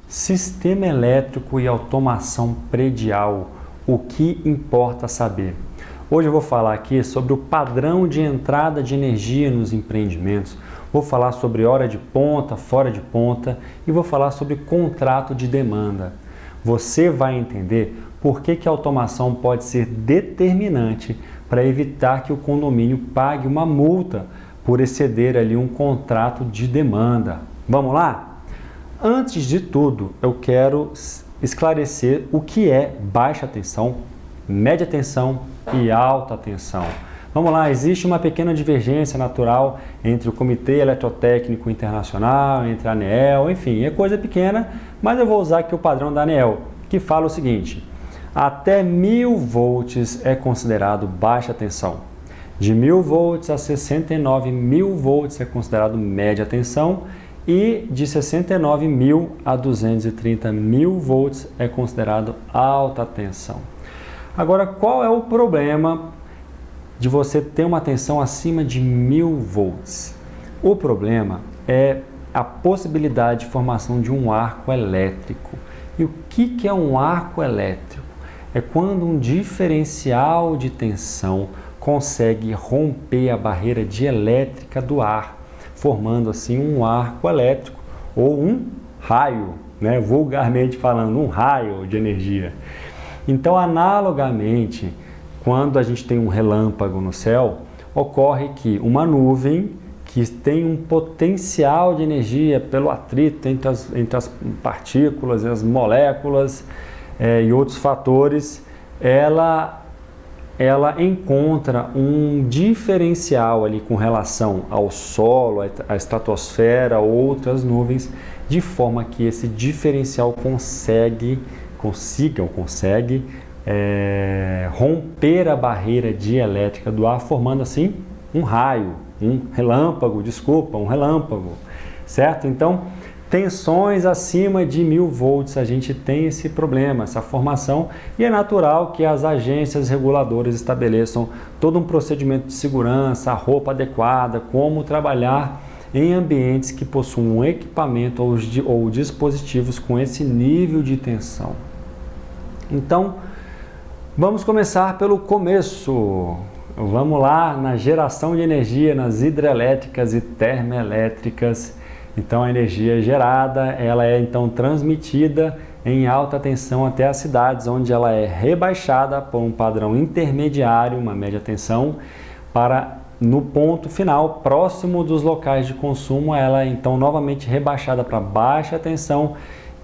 Sistema elétrico e automação predial, o que importa saber? Hoje eu vou falar aqui sobre o padrão de entrada de energia nos empreendimentos, vou falar sobre hora de ponta, fora de ponta e vou falar sobre contrato de demanda. Você vai entender por que a automação pode ser determinante para evitar que o condomínio pague uma multa por exceder ali um contrato de demanda. Vamos lá? Antes de tudo, eu quero esclarecer o que é baixa tensão, média tensão e alta tensão. Vamos lá, existe uma pequena divergência natural entre o Comitê Eletrotécnico Internacional, entre a ANEEL, enfim, é coisa pequena, mas eu vou usar aqui o padrão da ANEEL, que fala o seguinte: até 1000 volts é considerado baixa tensão. De 1000 volts a 69.000 volts é considerado média tensão. E de 69.000 a 230.000 volts é considerado alta tensão. Agora, qual é o problema de você ter uma tensão acima de 1000 volts? O problema é a possibilidade de formação de um arco elétrico. E o que é um arco elétrico? É quando um diferencial de tensão consegue romper a barreira dielétrica do ar, formando assim um arco elétrico ou um raio, né? Vulgarmente falando, um raio de energia. Então, analogamente, quando a gente tem um relâmpago no céu, ocorre que uma nuvem que tem um potencial de energia pelo atrito entre as partículas, as moléculas e outros fatores, ela encontra um diferencial ali com relação ao solo, à estratosfera, outras nuvens, de forma que esse diferencial consegue romper a barreira dielétrica do ar, formando assim um raio, um relâmpago, certo? Então, tensões acima de 1000 volts, a gente tem esse problema, essa formação, e é natural que as agências reguladoras estabeleçam todo um procedimento de segurança, a roupa adequada, como trabalhar em ambientes que possuam equipamento ou dispositivos com esse nível de tensão. Então, vamos começar pelo começo. Vamos lá na geração de energia, nas hidrelétricas e termoelétricas. Então, a energia gerada, ela é então transmitida em alta tensão até as cidades, onde ela é rebaixada por um padrão intermediário, uma média tensão, para no ponto final, próximo dos locais de consumo, ela é então novamente rebaixada para baixa tensão,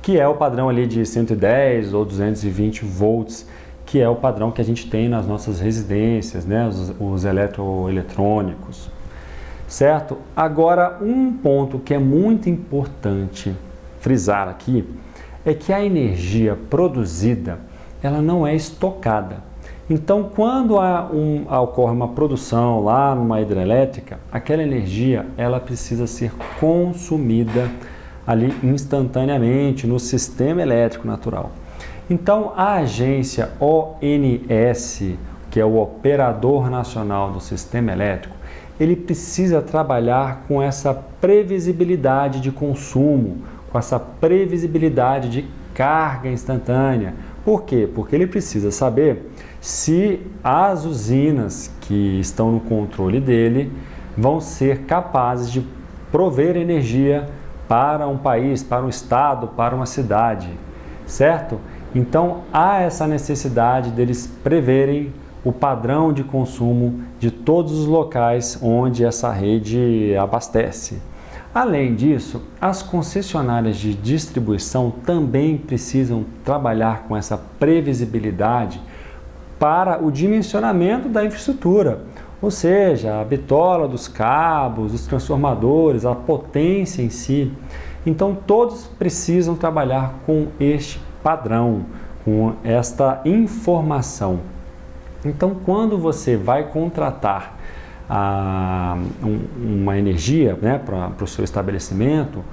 que é o padrão ali de 110 ou 220 volts, que é o padrão que a gente tem nas nossas residências, né, os eletroeletrônicos. Certo? Agora, um ponto que é muito importante frisar aqui é que a energia produzida, ela não é estocada. Então, quando ocorre uma produção lá numa hidrelétrica, aquela energia, ela precisa ser consumida ali instantaneamente no sistema elétrico natural. Então, a agência ONS, que é o Operador Nacional do Sistema Elétrico, ele precisa trabalhar com essa previsibilidade de consumo, com essa previsibilidade de carga instantânea. Por quê? Porque ele precisa saber se as usinas que estão no controle dele vão ser capazes de prover energia para um país, para um estado, para uma cidade, certo? Então, há essa necessidade deles preverem o padrão de consumo de todos os locais onde essa rede abastece. Além disso, as concessionárias de distribuição também precisam trabalhar com essa previsibilidade para o dimensionamento da infraestrutura, ou seja, a bitola dos cabos, os transformadores, a potência em si. Então, todos precisam trabalhar com este padrão, com esta informação. Então, quando você vai contratar uma energia, né, para o seu estabelecimento,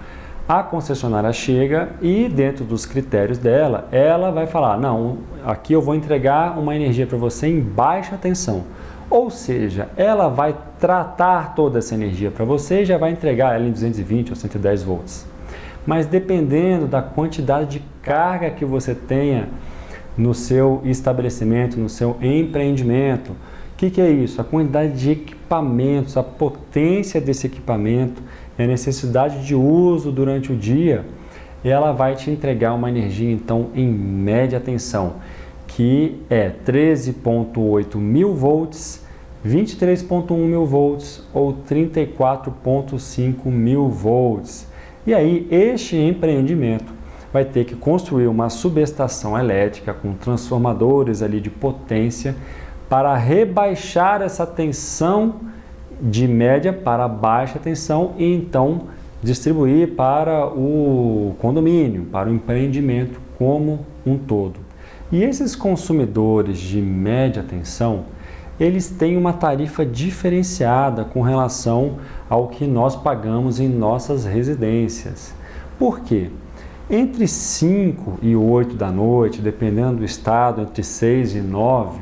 a concessionária chega e, dentro dos critérios dela, ela vai falar: não, aqui eu vou entregar uma energia para você em baixa tensão. Ou seja, ela vai tratar toda essa energia para você e já vai entregar ela em 220 ou 110 volts. mas dependendo da quantidade de carga que você tenha no seu estabelecimento, no seu empreendimento. O que é isso? A quantidade de equipamentos, a potência desse equipamento, a necessidade de uso durante o dia, ela vai te entregar uma energia, então, em média tensão, que é 13.8 mil volts, 23.1 mil volts ou 34.5 mil volts. E aí, este empreendimento vai ter que construir uma subestação elétrica com transformadores ali de potência para rebaixar essa tensão de média para baixa tensão e então distribuir para o condomínio, para o empreendimento como um todo. E esses consumidores de média tensão, eles têm uma tarifa diferenciada com relação ao que nós pagamos em nossas residências. Por quê? Entre 5 e 8 da noite, dependendo do estado, entre 6 e 9,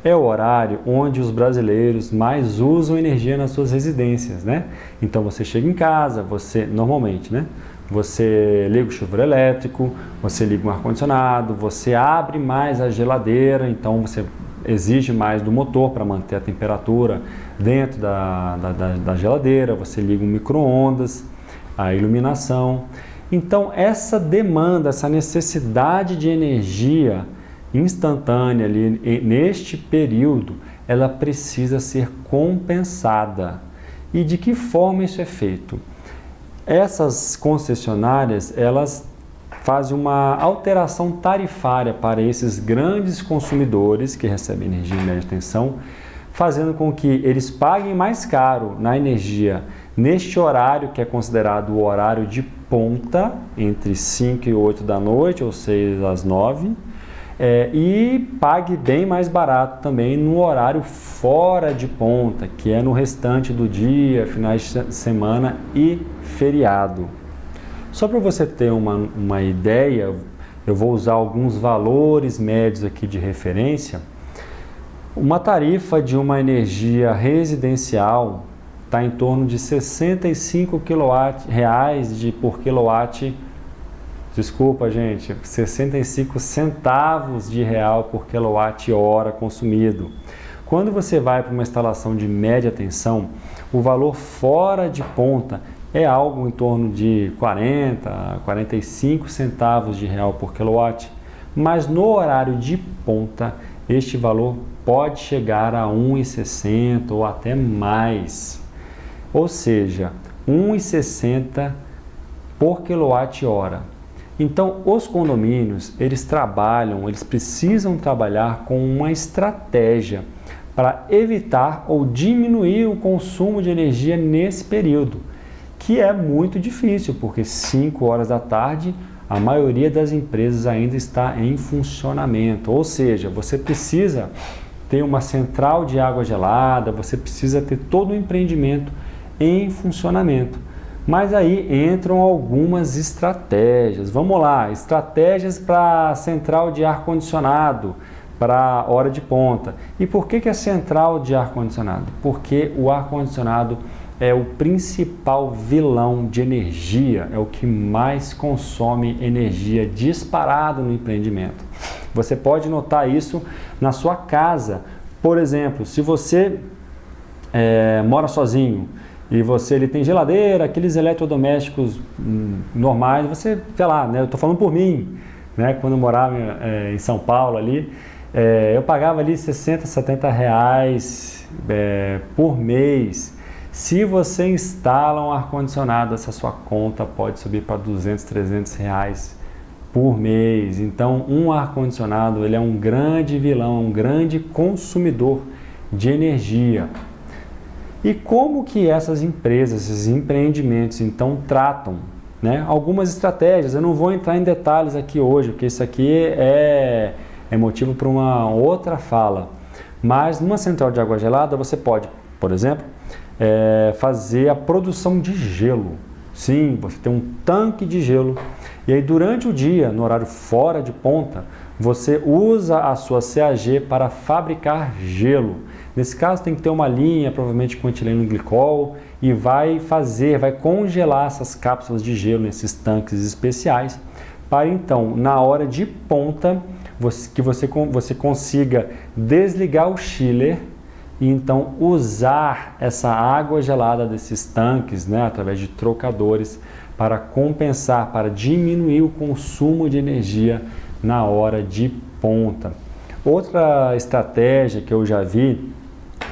é o horário onde os brasileiros mais usam energia nas suas residências, né? Então você chega em casa, você normalmente, né? Você liga o chuveiro elétrico, você liga um ar-condicionado, você abre mais a geladeira, então você exige mais do motor para manter a temperatura dentro da geladeira, você liga um micro-ondas, a iluminação. Então essa demanda, essa necessidade de energia instantânea ali neste período, ela precisa ser compensada. E de que forma isso é feito? Essas concessionárias, elas fazem uma alteração tarifária para esses grandes consumidores que recebem energia em média tensão, fazendo com que eles paguem mais caro na energia neste horário que é considerado o horário de ponta, entre 5 e 8 da noite, ou 6 às 9, e pague bem mais barato também no horário fora de ponta, que é no restante do dia, finais de semana e feriado. Só para você ter uma ideia, eu vou usar alguns valores médios aqui de referência. Uma tarifa de uma energia residencial está em torno de 65 por quilowatt. Desculpa, gente, 65 centavos de real por quilowatt-hora consumido. Quando você vai para uma instalação de média tensão, o valor fora de ponta é algo em torno de 40 a 45 centavos de real por quilowatt, mas no horário de ponta, este valor pode chegar a 1,60 ou até mais. Ou seja, 1,60 por quilowatt-hora. Então, os condomínios, eles precisam trabalhar com uma estratégia para evitar ou diminuir o consumo de energia nesse período, que é muito difícil, porque 5 horas da tarde, a maioria das empresas ainda está em funcionamento. Ou seja, você precisa ter uma central de água gelada, você precisa ter todo o empreendimento em funcionamento. Mas aí entram algumas estratégias. Vamos lá, estratégias para central de ar-condicionado, para hora de ponta. E por que é central de ar-condicionado? Porque o ar-condicionado é o principal vilão de energia, é o que mais consome energia disparado no empreendimento. Você pode notar isso na sua casa. Por exemplo, se você mora sozinho, e ele tem geladeira, aqueles eletrodomésticos normais, você, sei lá, né, eu estou falando por mim, né, quando eu morava em São Paulo ali, eu pagava ali 60, 70 reais por mês. Se você instala um ar-condicionado, essa sua conta pode subir para 200, 300 reais por mês. Então, um ar-condicionado, ele é um grande vilão, um grande consumidor de energia. E como que essas empresas, esses empreendimentos, então, tratam, né? Algumas estratégias, eu não vou entrar em detalhes aqui hoje, porque isso aqui é motivo para uma outra fala. Mas numa central de água gelada, você pode, por exemplo, fazer a produção de gelo. Sim, você tem um tanque de gelo. E aí, durante o dia, no horário fora de ponta, você usa a sua CAG para fabricar gelo. Nesse caso tem que ter uma linha, provavelmente com etileno glicol, e vai congelar essas cápsulas de gelo nesses tanques especiais, para então, na hora de ponta, que você consiga desligar o chiller e então usar essa água gelada desses tanques, né, através de trocadores, para compensar, para diminuir o consumo de energia na hora de ponta. Outra estratégia que eu já vi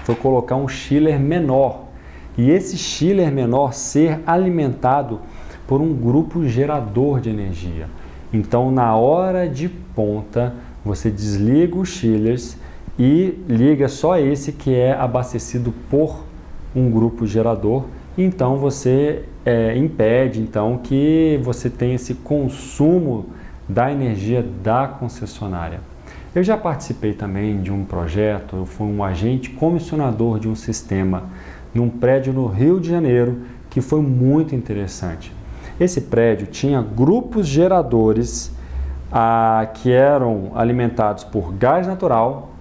foi colocar um chiller menor, e esse chiller menor ser alimentado por um grupo gerador de energia. Então, na hora de ponta, você desliga os chillers e liga só esse que é abastecido por um grupo gerador. Então, você impede então, que você tenha esse consumo da energia da concessionária. Eu já participei também de um projeto, eu fui um agente comissionador de um sistema num prédio no Rio de Janeiro, que foi muito interessante. Esse prédio tinha grupos geradores que eram alimentados por gás natural,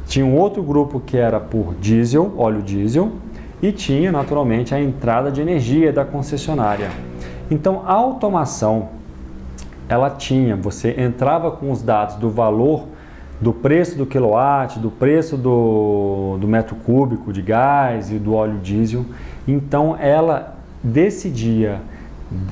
tinha um outro grupo que era por diesel, óleo diesel, e tinha naturalmente a entrada de energia da concessionária. Então a automação, você entrava com os dados do valor, do preço do quilowatt, do preço do metro cúbico de gás e do óleo diesel, então ela decidia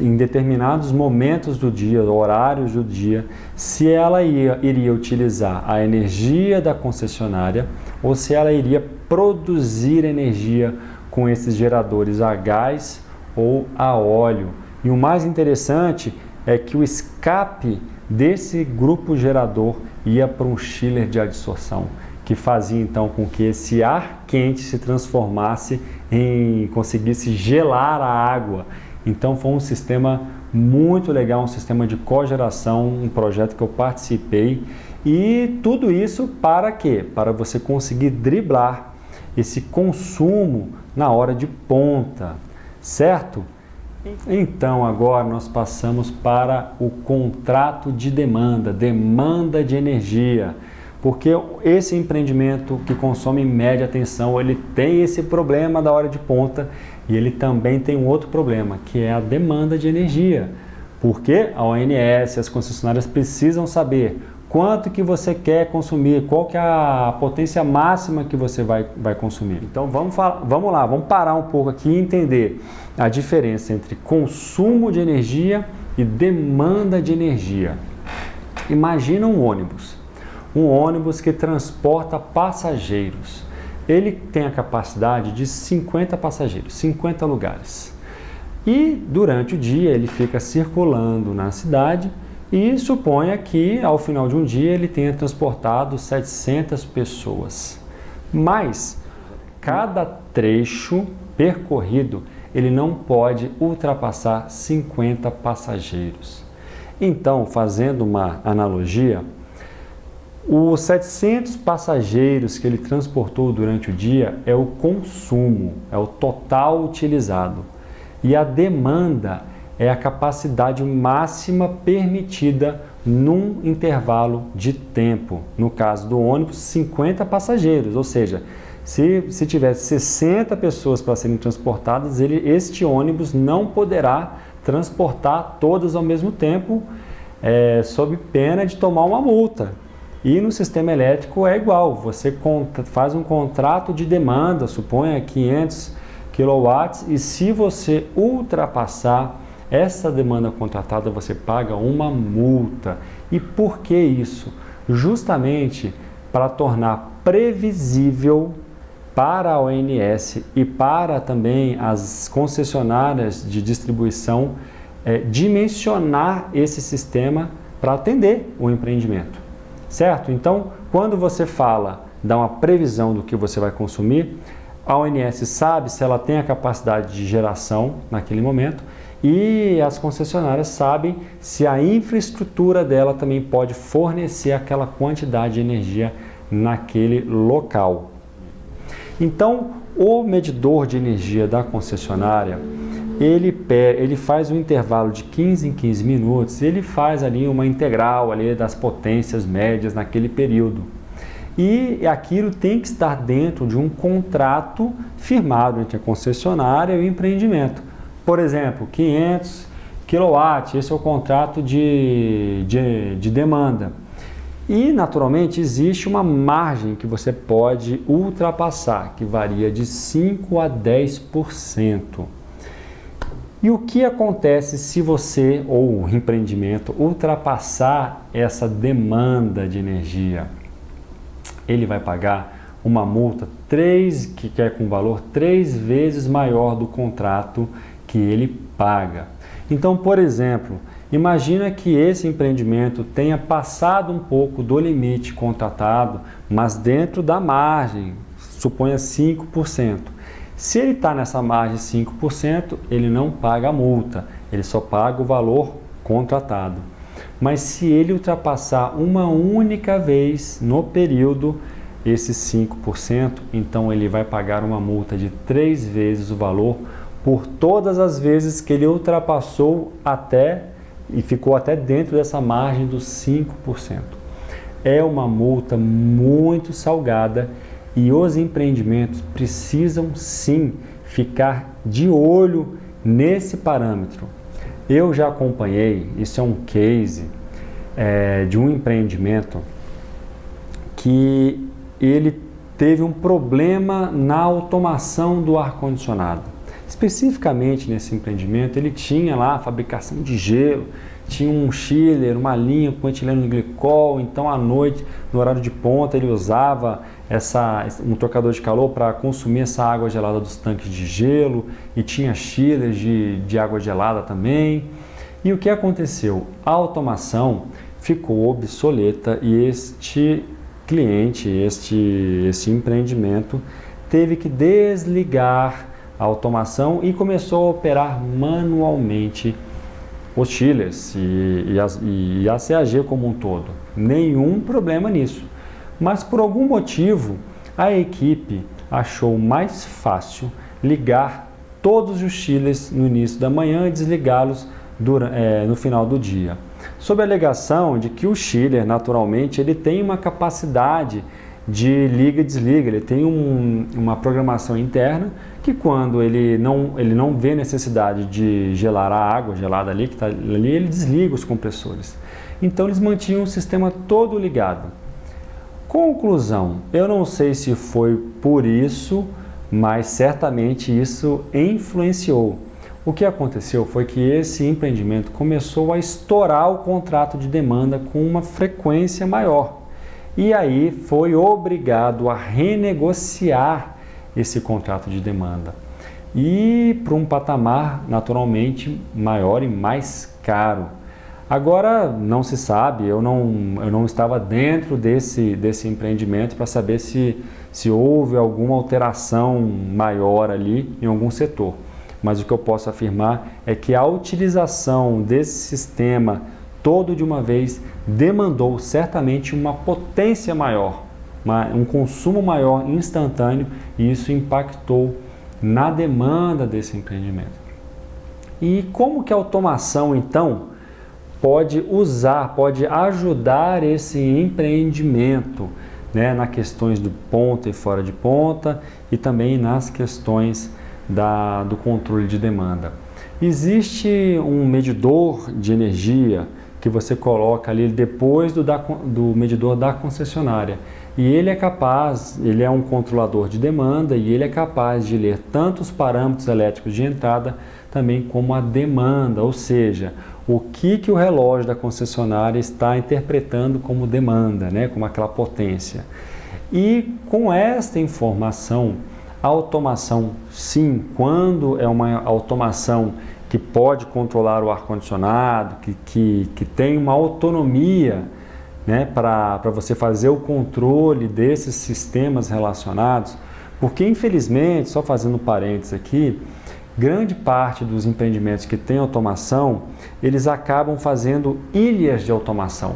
em determinados momentos do dia, horários do dia, se ela iria utilizar a energia da concessionária ou se ela iria produzir energia com esses geradores a gás ou a óleo. E o mais interessante é que o escape desse grupo gerador ia para um chiller de adsorção, que fazia então com que esse ar quente se transformasse conseguisse gelar a água. Então foi um sistema muito legal, um sistema de cogeração, um projeto que eu participei. E tudo isso para quê? Para você conseguir driblar esse consumo na hora de ponta, certo? Então agora nós passamos para o contrato de demanda de energia. Porque esse empreendimento que consome em média atenção, ele tem esse problema da hora de ponta e ele também tem um outro problema, que é a demanda de energia. Porque a ONS, as concessionárias precisam saber quanto que você quer consumir, qual que é a potência máxima que você vai consumir. Então vamos lá, vamos parar um pouco aqui e entender a diferença entre consumo de energia e demanda de energia. Imagina um ônibus que transporta passageiros. Ele tem a capacidade de 50 passageiros, 50 lugares. E durante o dia ele fica circulando na cidade e suponha que ao final de um dia ele tenha transportado 700 pessoas. Mas cada trecho percorrido ele não pode ultrapassar 50 passageiros. Então, fazendo uma analogia, os 700 passageiros que ele transportou durante o dia é o consumo, é o total utilizado. E a demanda é a capacidade máxima permitida num intervalo de tempo. No caso do ônibus, 50 passageiros, ou seja, se tivesse 60 pessoas para serem transportadas, este ônibus não poderá transportar todas ao mesmo tempo, sob pena de tomar uma multa. E no sistema elétrico é igual, você faz um contrato de demanda, suponha 500 kW, e se você ultrapassar essa demanda contratada, você paga uma multa. E por que isso? Justamente para tornar previsível para a ONS e para também as concessionárias de distribuição dimensionar esse sistema para atender o empreendimento. Certo? Então, quando você dá uma previsão do que você vai consumir, a ONS sabe se ela tem a capacidade de geração naquele momento e as concessionárias sabem se a infraestrutura dela também pode fornecer aquela quantidade de energia naquele local. Então, o medidor de energia da concessionária, ele faz um intervalo de 15 em 15 minutos, ele faz ali uma integral ali das potências médias naquele período. E aquilo tem que estar dentro de um contrato firmado entre a concessionária e o empreendimento. Por exemplo, 500 kW, esse é o contrato de demanda. E, naturalmente, existe uma margem que você pode ultrapassar, que varia de 5% a 10%. E o que acontece se você, ou o empreendimento, ultrapassar essa demanda de energia? Ele vai pagar uma multa que é com valor 3 vezes maior do contrato que ele paga. Então, por exemplo, imagina que esse empreendimento tenha passado um pouco do limite contratado, mas dentro da margem, suponha 5%. Se ele está nessa margem de 5%, ele não paga a multa, ele só paga o valor contratado. Mas se ele ultrapassar uma única vez no período esses 5%, então ele vai pagar uma multa de 3 vezes o valor por todas as vezes que ele ultrapassou e ficou até dentro dessa margem dos 5%. É uma multa muito salgada e os empreendimentos precisam sim ficar de olho nesse parâmetro. Eu já acompanhei, isso é um case de um empreendimento que ele teve um problema na automação do ar-condicionado. Especificamente nesse empreendimento, ele tinha lá a fabricação de gelo, tinha um chiller, uma linha com etileno glicol, então à noite, no horário de ponta, ele usava um trocador de calor para consumir essa água gelada dos tanques de gelo, e tinha chillers de água gelada também. E o que aconteceu? A automação ficou obsoleta e este cliente, este empreendimento, teve que desligar a automação e começou a operar manualmente os chillers e a CAG como um todo. Nenhum problema nisso. Mas por algum motivo a equipe achou mais fácil ligar todos os chillers no início da manhã e desligá-los no final do dia. Sob a alegação de que o chiller, naturalmente, ele tem uma capacidade de liga e desliga, ele tem uma programação interna que quando ele não vê necessidade de gelar a água gelada ali, que está ali, ele desliga os compressores. Então eles mantinham o sistema todo ligado. Conclusão, eu não sei se foi por isso, mas certamente isso influenciou. O que aconteceu foi que esse empreendimento começou a estourar o contrato de demanda com uma frequência maior. E aí foi obrigado a renegociar esse contrato de demanda. E para um patamar naturalmente maior e mais caro. Agora não se sabe, eu não estava dentro desse empreendimento para saber se houve alguma alteração maior ali em algum setor. Mas o que eu posso afirmar é que a utilização desse sistema todo de uma vez demandou certamente uma potência maior, um consumo maior instantâneo, e isso impactou na demanda desse empreendimento. E como que a automação então pode ajudar esse empreendimento, né, nas questões do ponta e fora de ponta e também nas questões do controle de demanda? Existe um medidor de energia que você coloca ali depois do medidor da concessionária, e ele é um controlador de demanda e ele é capaz de ler tanto os parâmetros elétricos de entrada também como a demanda, ou seja, o que o relógio da concessionária está interpretando como demanda, né, como aquela potência. E com esta informação, a automação, sim, quando é uma automação que pode controlar o ar-condicionado, que tem uma autonomia, né, para você fazer o controle desses sistemas relacionados, porque infelizmente, só fazendo parênteses aqui, grande parte dos empreendimentos que têm automação, eles acabam fazendo ilhas de automação.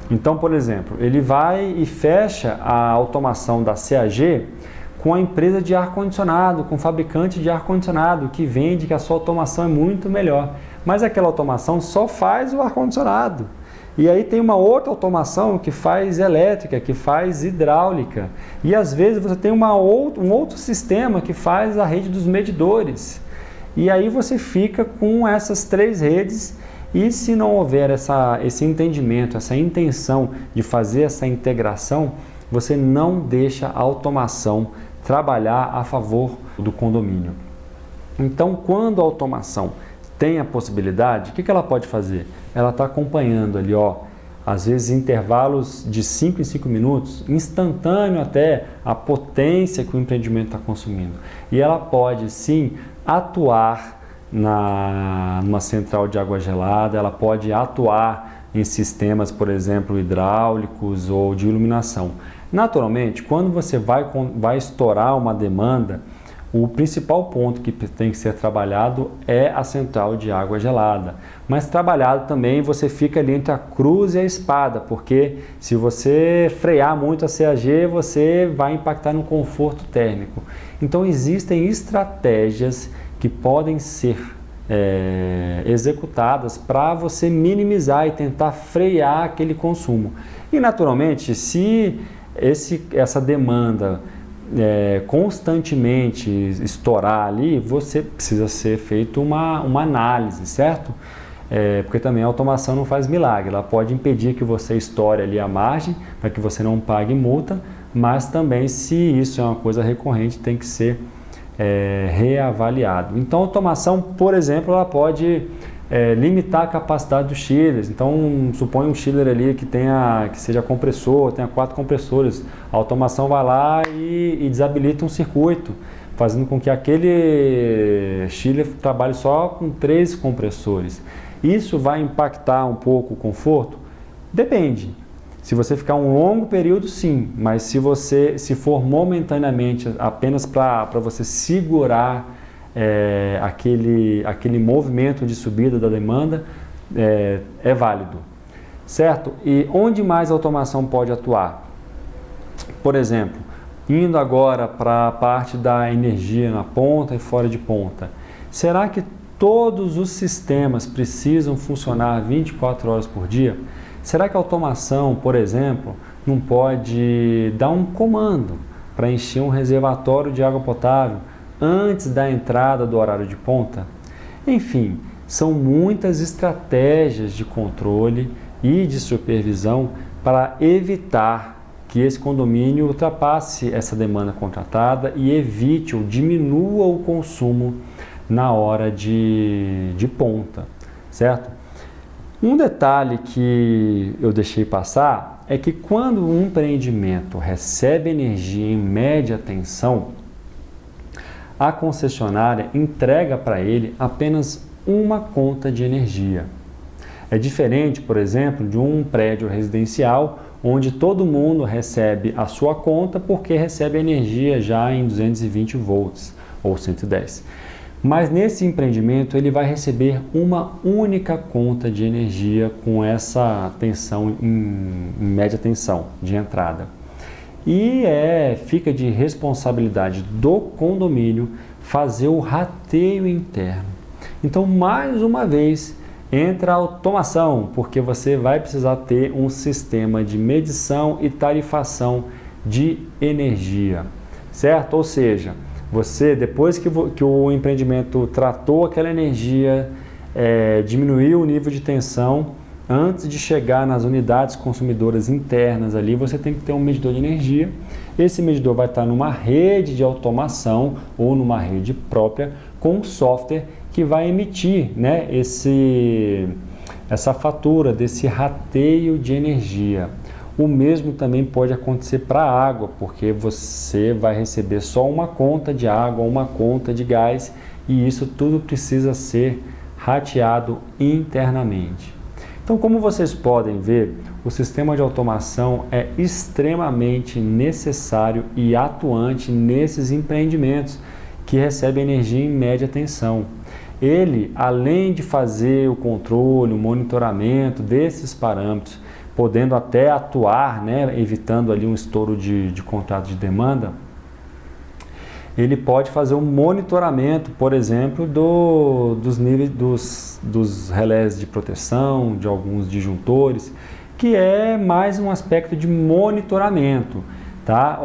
Então, por exemplo, ele vai e fecha a automação da CAG com a empresa de ar-condicionado, com o fabricante de ar-condicionado, que vende que a sua automação é muito melhor. Mas aquela automação só faz o ar-condicionado. E aí tem uma outra automação que faz elétrica, que faz hidráulica. E às vezes você tem um outro sistema que faz a rede dos medidores. E aí você fica com essas 3 redes e se não houver esse entendimento, essa intenção de fazer essa integração, você não deixa a automação trabalhar a favor do condomínio. Então, quando a automação tem a possibilidade, o que ela pode fazer? Ela está acompanhando ali, às vezes intervalos de 5 em 5 minutos, instantâneo até a potência que o empreendimento está consumindo. E ela pode sim atuar numa central de água gelada, ela pode atuar em sistemas, por exemplo, hidráulicos ou de iluminação. Naturalmente, quando você vai estourar uma demanda, o principal ponto que tem que ser trabalhado é a central de água gelada. Mas trabalhado também você fica ali entre a cruz e a espada, porque se você frear muito a CAG, você vai impactar no conforto térmico. Então existem estratégias que podem ser executadas para você minimizar e tentar frear aquele consumo. E naturalmente, se essa demanda constantemente estourar ali, você precisa ser feito uma análise, certo? Porque também a automação não faz milagre, ela pode impedir que você estoure ali a margem para que você não pague multa, mas também se isso é uma coisa recorrente tem que ser reavaliado. Então a automação, por exemplo, ela pode limitar a capacidade dos chillers. Então suponha um chiller ali que seja compressor, tenha 4 compressores, a automação vai lá e desabilita um circuito, fazendo com que aquele chiller trabalhe só com 3 compressores. Isso vai impactar um pouco o conforto? Depende. Se você ficar um longo período, sim, mas se for momentaneamente apenas para você segurar aquele movimento de subida da demanda, é válido, certo? E onde mais a automação pode atuar? Por exemplo, indo agora para a parte da energia na ponta e fora de ponta, será que todos os sistemas precisam funcionar 24 horas por dia? Será que a automação, por exemplo, não pode dar um comando para encher um reservatório de água potável antes da entrada do horário de ponta? Enfim, são muitas estratégias de controle e de supervisão para evitar que esse condomínio ultrapasse essa demanda contratada e evite ou diminua o consumo na hora de ponta, certo? Um detalhe que eu deixei passar é que quando um empreendimento recebe energia em média tensão, a concessionária entrega para ele apenas uma conta de energia. É diferente, por exemplo, de um prédio residencial onde todo mundo recebe a sua conta porque recebe energia já em 220 volts ou 110. Mas nesse empreendimento ele vai receber uma única conta de energia com essa tensão em média tensão de entrada. E fica de responsabilidade do condomínio fazer o rateio interno. Então, mais uma vez, entra a automação, porque você vai precisar ter um sistema de medição e tarifação de energia, certo? Ou seja, você, depois que o empreendimento tratou aquela energia, diminuiu o nível de tensão, antes de chegar nas unidades consumidoras internas ali, você tem que ter um medidor de energia. Esse medidor vai estar numa rede de automação ou numa rede própria com um software que vai emitir, né, essa fatura desse rateio de energia. O mesmo também pode acontecer para a água, porque você vai receber só uma conta de água, uma conta de gás, e isso tudo precisa ser rateado internamente. Então, como vocês podem ver, o sistema de automação é extremamente necessário e atuante nesses empreendimentos que recebem energia em média tensão. Ele, além de fazer o controle, o monitoramento desses parâmetros, podendo até atuar, né, evitando ali um estouro de contrato de demanda, ele pode fazer um monitoramento, por exemplo, dos níveis dos relés de proteção, de alguns disjuntores, que é mais um aspecto de monitoramento, tá?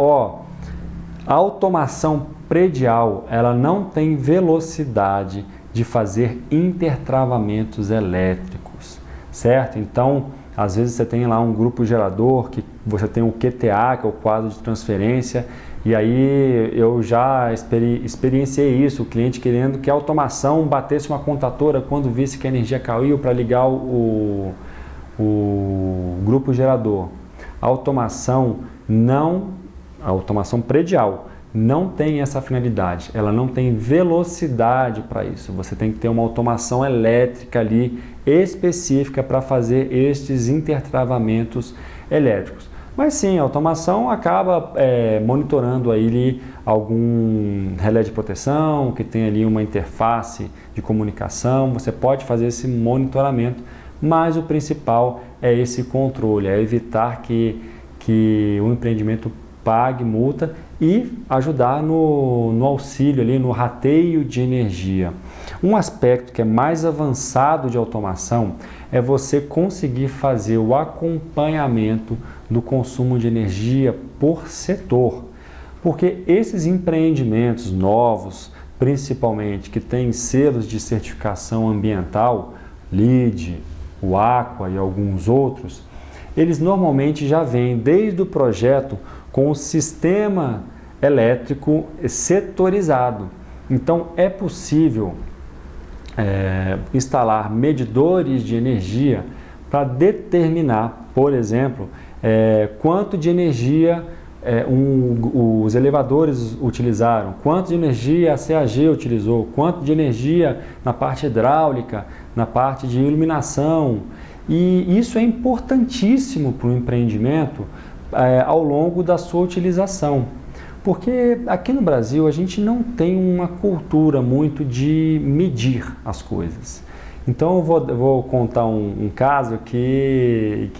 A automação predial, ela não tem velocidade de fazer intertravamentos elétricos, certo? Então, às vezes você tem lá um grupo gerador, que você tem o QTA, que é o quadro de transferência, e aí eu já experienciei isso, o cliente querendo que a automação batesse uma contatora quando visse que a energia caiu para ligar o grupo gerador. A automação predial não tem essa finalidade, ela não tem velocidade para isso. Você tem que ter uma automação elétrica ali específica para fazer estes intertravamentos elétricos. Mas sim, a automação acaba monitorando aí algum relé de proteção, que tem ali uma interface de comunicação, você pode fazer esse monitoramento, mas o principal é esse controle, é evitar que o empreendimento pague multa e ajudar no auxílio ali, no rateio de energia. Um aspecto que é mais avançado de automação é você conseguir fazer o acompanhamento do consumo de energia por setor, porque esses empreendimentos novos, principalmente que têm selos de certificação ambiental, LEED, o Aqua e alguns outros, eles normalmente já vêm desde o projeto com o sistema elétrico setorizado. Então é possível instalar medidores de energia para determinar, por exemplo, quanto de energia os elevadores utilizaram, quanto de energia a CAG utilizou, quanto de energia na parte hidráulica, na parte de iluminação. E isso é importantíssimo para o empreendimento ao longo da sua utilização. Porque aqui no Brasil a gente não tem uma cultura muito de medir as coisas. Então eu vou contar um caso que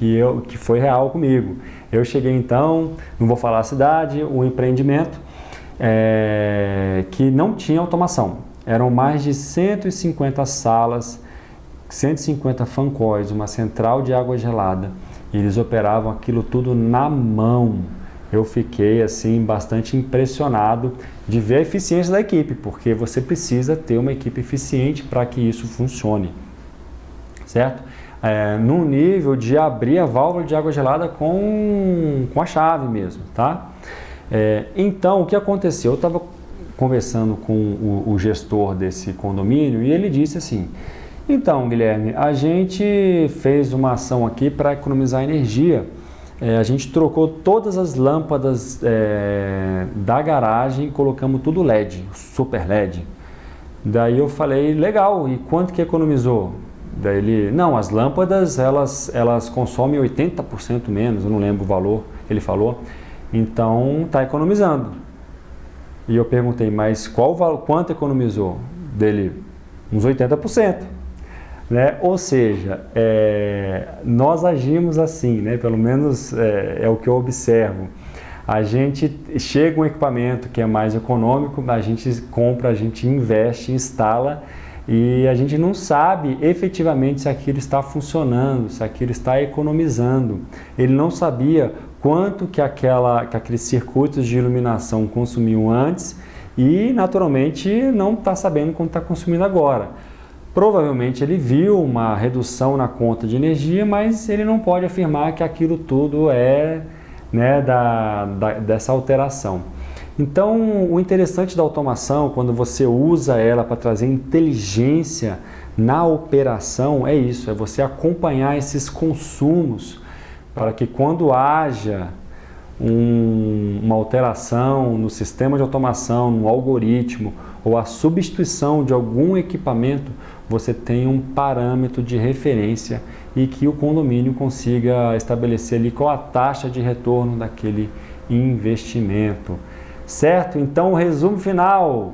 foi real comigo. Eu cheguei então, não vou falar a cidade, um empreendimento que não tinha automação. Eram mais de 150 salas, 150 fancóis, uma central de água gelada. E eles operavam aquilo tudo na mão. Eu fiquei assim bastante impressionado de ver a eficiência da equipe, porque você precisa ter uma equipe eficiente para que isso funcione, certo? Num nível de abrir a válvula de água gelada com a chave mesmo, tá? Então, o que aconteceu? Eu estava conversando com o gestor desse condomínio e ele disse assim: então, Guilherme, a gente fez uma ação aqui para economizar energia. A gente trocou todas as lâmpadas da garagem e colocamos tudo LED, super LED. Daí eu falei, legal, e quanto que economizou? Daí ele, não, as lâmpadas elas consomem 80% menos, eu não lembro o valor, ele falou, então está economizando. E eu perguntei, mas quanto economizou? Dele, uns 80%. Né? Ou seja, nós agimos assim, né? Pelo menos é o que eu observo. A gente chega um equipamento que é mais econômico, a gente compra, a gente investe, instala e a gente não sabe efetivamente se aquilo está funcionando, se aquilo está economizando. Ele não sabia quanto que aqueles circuitos de iluminação consumiam antes e naturalmente não está sabendo quanto está consumindo agora. Provavelmente ele viu uma redução na conta de energia, mas ele não pode afirmar que aquilo tudo é, né, dessa alteração. Então, o interessante da automação, quando você usa ela para trazer inteligência na operação, é isso, é você acompanhar esses consumos para que quando haja uma alteração no sistema de automação, no algoritmo ou a substituição de algum equipamento, você tenha um parâmetro de referência e que o condomínio consiga estabelecer ali qual a taxa de retorno daquele investimento. Certo? Então, o resumo final: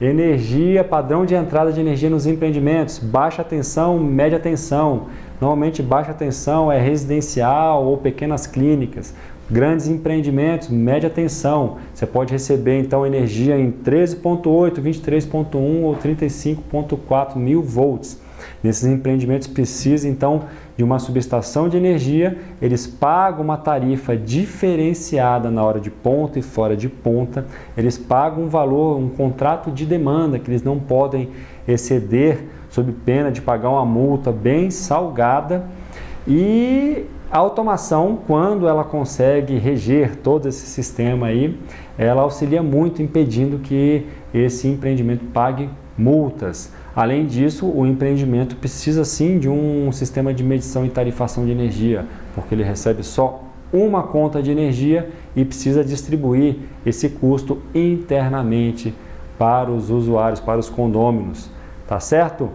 energia, padrão de entrada de energia nos empreendimentos, baixa tensão, média tensão. Normalmente baixa tensão é residencial ou pequenas clínicas. Grandes empreendimentos, média tensão, você pode receber então energia em 13.8, 23.1 ou 35.4 mil volts. Nesses empreendimentos precisa então de uma subestação de energia, eles pagam uma tarifa diferenciada na hora de ponta e fora de ponta, eles pagam um valor, um contrato de demanda que eles não podem exceder sob pena de pagar uma multa bem salgada. E a automação, quando ela consegue reger todo esse sistema aí, ela auxilia muito impedindo que esse empreendimento pague multas. Além disso, o empreendimento precisa sim de um sistema de medição e tarifação de energia, porque ele recebe só uma conta de energia e precisa distribuir esse custo internamente para os usuários, para os condôminos. Tá certo?